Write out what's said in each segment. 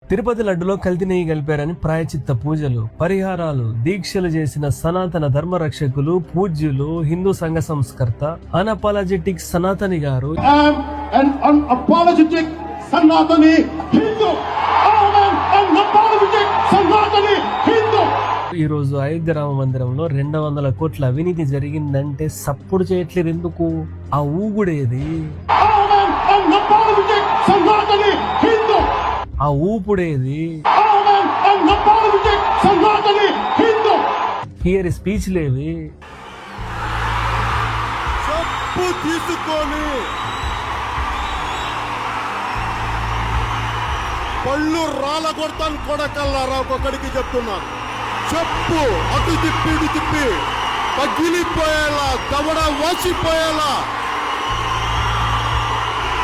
తిరుపతి లడ్డులో కల్తీ నెయ్యి కలిపారని ప్రాయచిత్త పూజలు, పరిహారాలు, దీక్షలు చేసిన సనాతన ధర్మ రక్షకులు, పూజ్యులు, హిందూ సంఘ సంస్కర్త, అన్అపాలజెటిక్ సనాతని గారు ఈ రోజు అయోధ్య రామ మందిరంలో 200 కోట్ల అవినీతి జరిగిందంటే సప్పుడు చేయట్లేదు ఎందుకు? ఆ ఊగుడేది, ఆ ఊపుడేది, హియర్ స్పీచ్ లేవి. చెప్పు తీసుకొని పళ్ళు రాలగొడతాను కొడకల్లారా, ఒక్కొక్కడికి చెప్తున్నాను. చెప్పు అటు తిప్పి ఇటు తిప్పి పగిలిపోయేలా, దవడ వాసిపోయేలా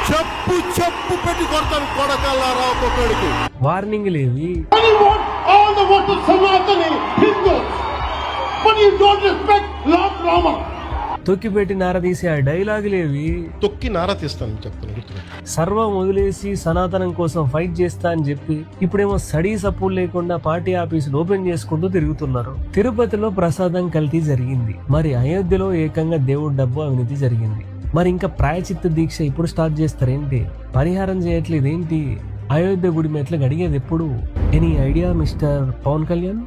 చెప్పు చెప్పు పెట్టి కొడతాను కొడకల్లారా, ఒక్కొక్కడికి. వార్నింగ్ లేవి. తొక్కిపెట్టి నారదీసే ఆ డైలాగులేవి. తొక్కి నార తీస్తాను చెప్తాను. సర్వం వదిలేసి సనాతనం కోసం ఫైట్ చేస్తా అని చెప్పి ఇప్పుడేమో స్టడీ సపోర్ట్ లేకుండా పార్టీ ఆఫీసులు ఓపెన్ చేసుకుంటూ తిరుగుతున్నారు. తిరుపతిలో ప్రసాదం కల్తీ జరిగింది, మరి అయోధ్యలో ఏకంగా దేవుడి డబ్బు అవినీతి జరిగింది. మరి ఇంకా ప్రాయచిత్త దీక్ష ఇప్పుడు స్టార్ట్ చేస్తారేంటి? పరిహారం చేయట్లేదేంటి? అయోధ్య గుడి మెట్లకు అడిగేది ఎప్పుడు? Any idea mister Pawan Kalyan?